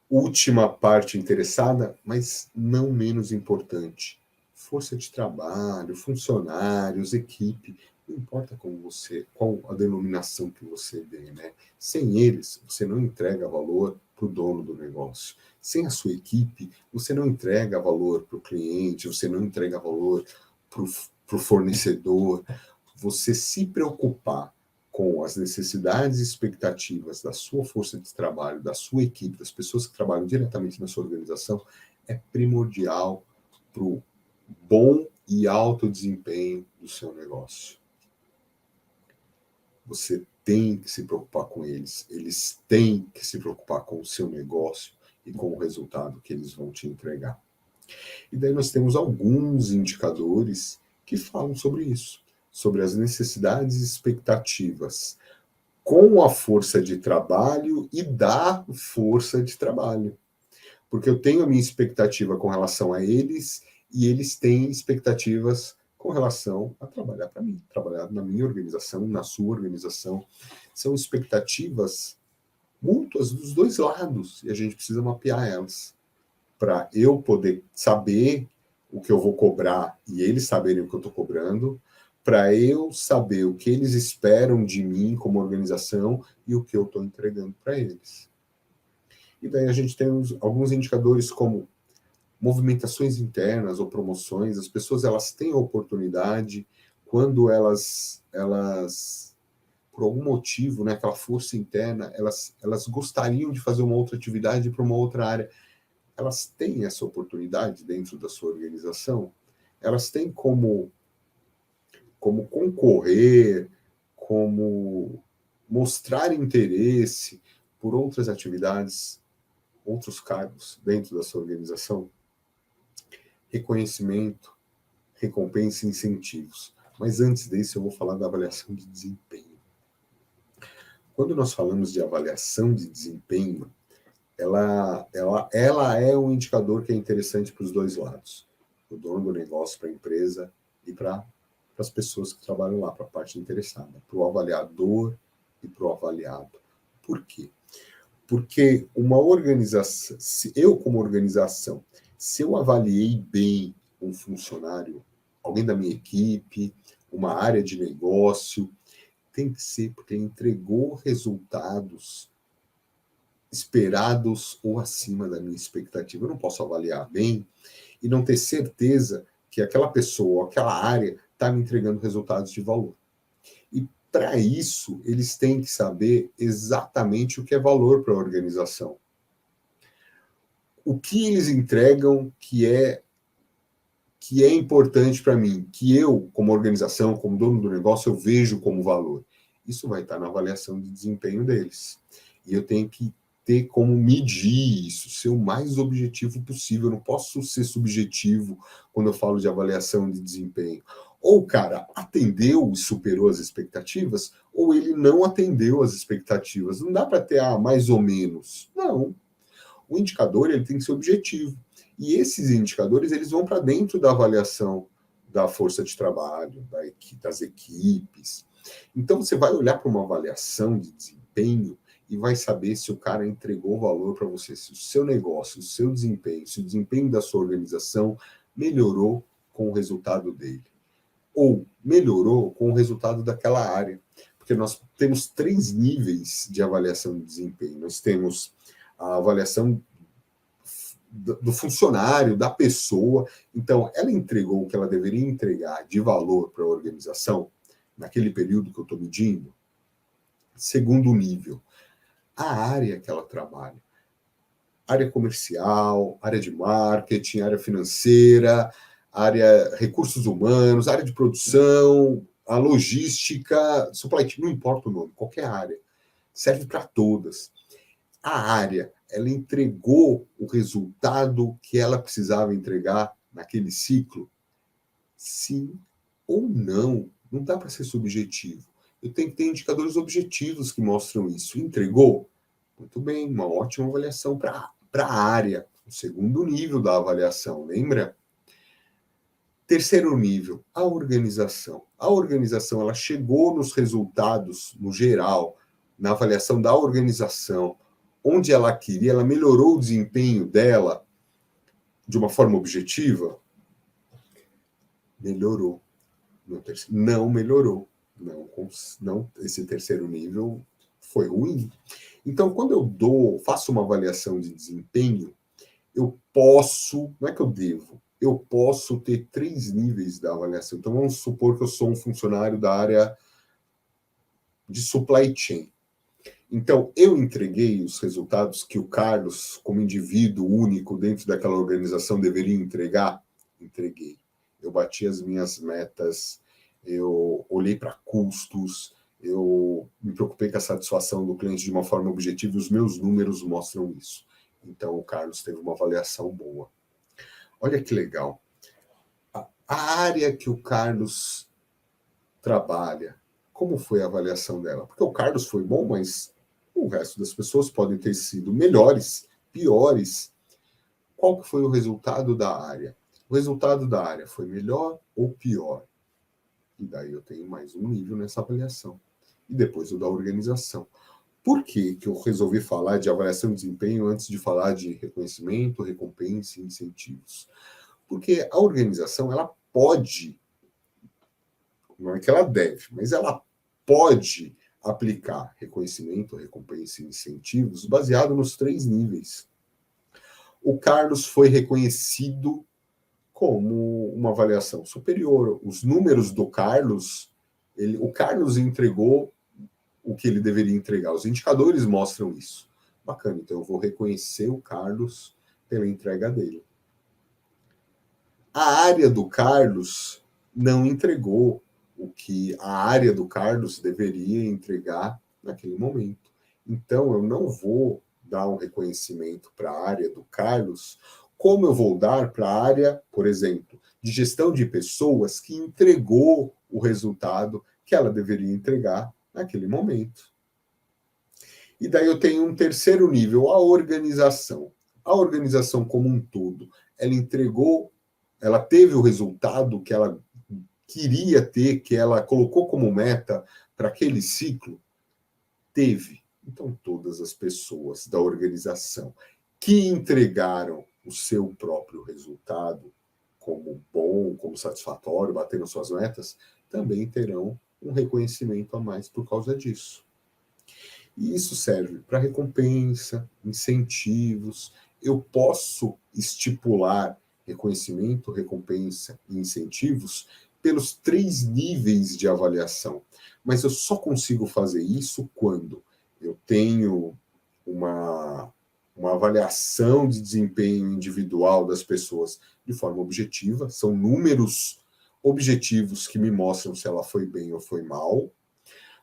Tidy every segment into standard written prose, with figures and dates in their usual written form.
Última parte interessada, mas não menos importante. Força de trabalho, funcionários, equipe, não importa como você, qual a denominação que você dê, né? Sem eles, você não entrega valor para o dono do negócio. Sem a sua equipe, você não entrega valor para o cliente, você não entrega valor para o fornecedor. Você se preocupar com as necessidades e expectativas da sua força de trabalho, da sua equipe, das pessoas que trabalham diretamente na sua organização, é primordial para o bom e alto desempenho do seu negócio. Você tem que se preocupar com eles têm que se preocupar com o seu negócio e com o resultado que eles vão te entregar. E daí nós temos alguns indicadores que falam sobre isso, sobre as necessidades e expectativas com a força de trabalho e da força de trabalho. Porque eu tenho a minha expectativa com relação a eles e eles têm expectativas com relação a trabalhar para mim, trabalhar na minha organização, na sua organização. São expectativas mútuas dos dois lados e a gente precisa mapear elas para eu poder saber o que eu vou cobrar e eles saberem o que eu estou cobrando, para eu saber o que eles esperam de mim como organização e o que eu estou entregando para eles. E daí a gente tem alguns indicadores como movimentações internas ou promoções. As pessoas elas têm a oportunidade quando elas por algum motivo, né, aquela força interna, elas gostariam de fazer uma outra atividade para uma outra área. Elas têm essa oportunidade dentro da sua organização? Elas têm como concorrer, como mostrar interesse por outras atividades, outros cargos dentro da sua organização? Reconhecimento, recompensa e incentivos. Mas antes disso, eu vou falar da avaliação de desempenho. Quando nós falamos de avaliação de desempenho, ela é um indicador que é interessante para os dois lados. Para o dono do negócio, para a empresa e para as pessoas que trabalham lá, para a parte interessada, para o avaliador e para o avaliado. Por quê? Porque uma organização, se eu como organização, se eu avaliei bem um funcionário, alguém da minha equipe, uma área de negócio, tem que ser porque ele entregou resultados esperados ou acima da minha expectativa. Eu não posso avaliar bem e não ter certeza que aquela pessoa, aquela área, está me entregando resultados de valor. E para isso, eles têm que saber exatamente o que é valor para a organização. O que eles entregam que é importante para mim, que eu, como organização, como dono do negócio, eu vejo como valor. Isso vai estar na avaliação de desempenho deles. E eu tenho que ter como medir isso, ser o mais objetivo possível. Eu não posso ser subjetivo quando eu falo de avaliação de desempenho. Ou o cara atendeu e superou as expectativas, ou ele não atendeu as expectativas. Não dá para ter mais ou menos. Não. O indicador ele tem que ser objetivo. E esses indicadores eles vão para dentro da avaliação da força de trabalho, das equipes. Então você vai olhar para uma avaliação de desempenho e vai saber se o cara entregou valor para você, se o seu negócio, o seu desempenho, se o desempenho da sua organização melhorou com o resultado dele. Ou melhorou com o resultado daquela área. Porque nós temos 3 níveis de avaliação de desempenho. Nós temos a avaliação do funcionário, da pessoa. Então, ela entregou o que ela deveria entregar de valor para a organização naquele período que eu estou medindo. Segundo nível, a área que ela trabalha. Área comercial, área de marketing, área financeira, área recursos humanos, área de produção, a logística, supply chain, não importa o nome, qualquer área. Serve para todas. A área, ela entregou o resultado que ela precisava entregar naquele ciclo? Sim ou não? Não dá para ser subjetivo. Eu tenho que ter indicadores objetivos que mostram isso. Entregou? Muito bem, uma ótima avaliação para a área. O segundo nível da avaliação, lembra? Terceiro nível, a organização. A organização ela chegou nos resultados, no geral, na avaliação da organização, onde ela queria, ela melhorou o desempenho dela de uma forma objetiva? Melhorou. Não melhorou. Não, esse terceiro nível foi ruim. Então, quando eu faço uma avaliação de desempenho, eu posso, não é que eu devo, eu posso ter 3 níveis da avaliação. Então, vamos supor que eu sou um funcionário da área de supply chain. Então, eu entreguei os resultados que o Carlos, como indivíduo único dentro daquela organização, deveria entregar? Entreguei. Eu bati as minhas metas, eu olhei para custos, eu me preocupei com a satisfação do cliente de uma forma objetiva e os meus números mostram isso. Então, o Carlos teve uma avaliação boa. Olha que legal. A área que o Carlos trabalha, como foi a avaliação dela? Porque o Carlos foi bom, mas o resto das pessoas podem ter sido melhores, piores. Qual que foi o resultado da área? O resultado da área foi melhor ou pior? E daí eu tenho mais um nível nessa avaliação. E depois o da organização. Por que eu resolvi falar de avaliação de desempenho antes de falar de reconhecimento, recompensa e incentivos? Porque a organização, ela pode, não é que ela deve, mas ela pode aplicar reconhecimento, recompensa e incentivos baseado nos 3 níveis. O Carlos foi reconhecido como uma avaliação superior. Os números do Carlos, o Carlos entregou o que ele deveria entregar. Os indicadores mostram isso. Bacana, então eu vou reconhecer o Carlos pela entrega dele. A área do Carlos não entregou o que a área do Carlos deveria entregar naquele momento. Então, eu não vou dar um reconhecimento para a área do Carlos, como eu vou dar para a área, por exemplo, de gestão de pessoas que entregou o resultado que ela deveria entregar naquele momento. E daí eu tenho um terceiro nível, a organização. A organização como um todo, ela entregou, ela teve o resultado que ela queria ter, que ela colocou como meta para aquele ciclo? Teve. Então, todas as pessoas da organização que entregaram o seu próprio resultado como bom, como satisfatório, batendo suas metas, também terão um reconhecimento a mais por causa disso. E isso serve para recompensa, incentivos. Eu posso estipular reconhecimento, recompensa e incentivos pelos 3 níveis de avaliação. Mas eu só consigo fazer isso quando eu tenho uma avaliação de desempenho individual das pessoas de forma objetiva, são números objetivos que me mostram se ela foi bem ou foi mal.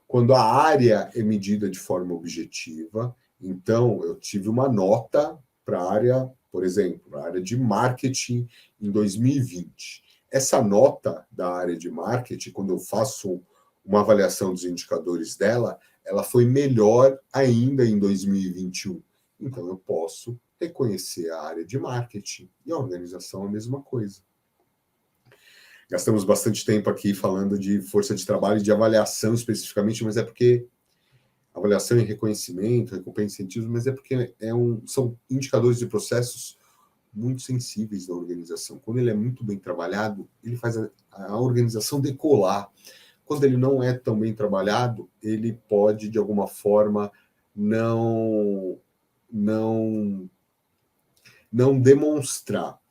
Quando a área é medida de forma objetiva, então eu tive uma nota para a área, por exemplo, a área de marketing em 2020. Essa nota da área de marketing, quando eu faço uma avaliação dos indicadores dela, ela foi melhor ainda em 2021. Então eu posso reconhecer a área de marketing e a organização a mesma coisa. Gastamos bastante tempo aqui falando de força de trabalho e de avaliação especificamente, mas é porque avaliação e reconhecimento, recompensa e incentivos, mas é porque são indicadores de processos muito sensíveis da organização. Quando ele é muito bem trabalhado, ele faz a organização decolar. Quando ele não é tão bem trabalhado, ele pode, de alguma forma, não demonstrar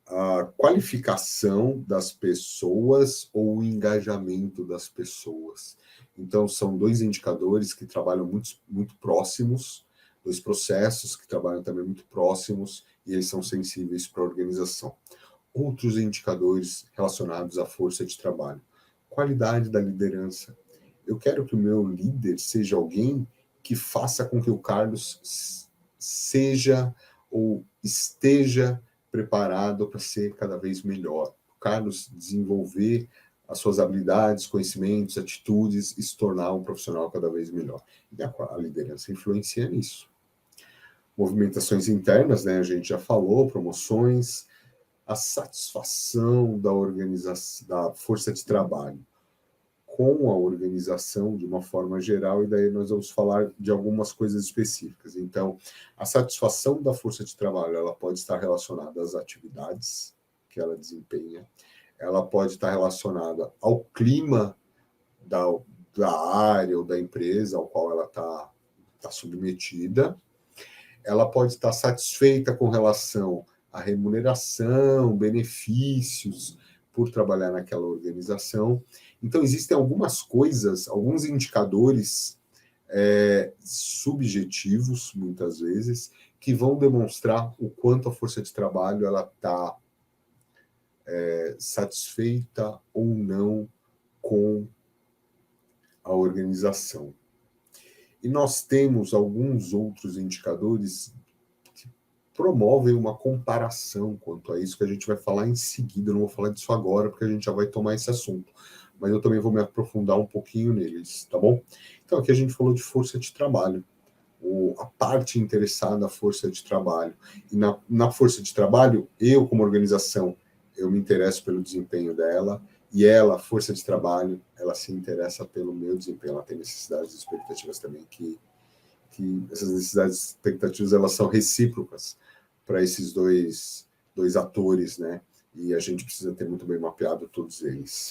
a qualificação das pessoas ou o engajamento das pessoas. Então, são 2 indicadores que trabalham muito próximos, 2 processos que trabalham também muito próximos, e eles são sensíveis para a organização. Outros indicadores relacionados à força de trabalho. Qualidade da liderança. Eu quero que o meu líder seja alguém que faça com que o Carlos seja ou esteja preparado para ser cada vez melhor. O Carlos desenvolver as suas habilidades, conhecimentos, atitudes e se tornar um profissional cada vez melhor. E a liderança influencia nisso. Movimentações internas, né? A gente já falou, promoções, a satisfação da organização, da força de trabalho. com a organização de uma forma geral, e daí nós vamos falar de algumas coisas específicas. Então, a satisfação da força de trabalho, ela pode estar relacionada às atividades que ela desempenha, ela pode estar relacionada ao clima da área ou da empresa ao qual ela está submetida, ela pode estar satisfeita com relação à remuneração, benefícios por trabalhar naquela organização. Então, existem algumas coisas, alguns indicadores subjetivos, muitas vezes, que vão demonstrar o quanto a força de trabalho ela está satisfeita ou não com a organização. E nós temos alguns outros indicadores que promovem uma comparação quanto a isso, que a gente vai falar em seguida. Eu não vou falar disso agora, porque a gente já vai tomar esse assunto, mas eu também vou me aprofundar um pouquinho neles, tá bom? Então, aqui a gente falou de força de trabalho, a parte interessada, a força de trabalho. E na força de trabalho, eu, como organização, eu me interesso pelo desempenho dela, e ela, força de trabalho, ela se interessa pelo meu desempenho, ela tem necessidades e expectativas também, que essas necessidades e expectativas, elas são recíprocas para esses dois atores, né? E a gente precisa ter muito bem mapeado todos eles.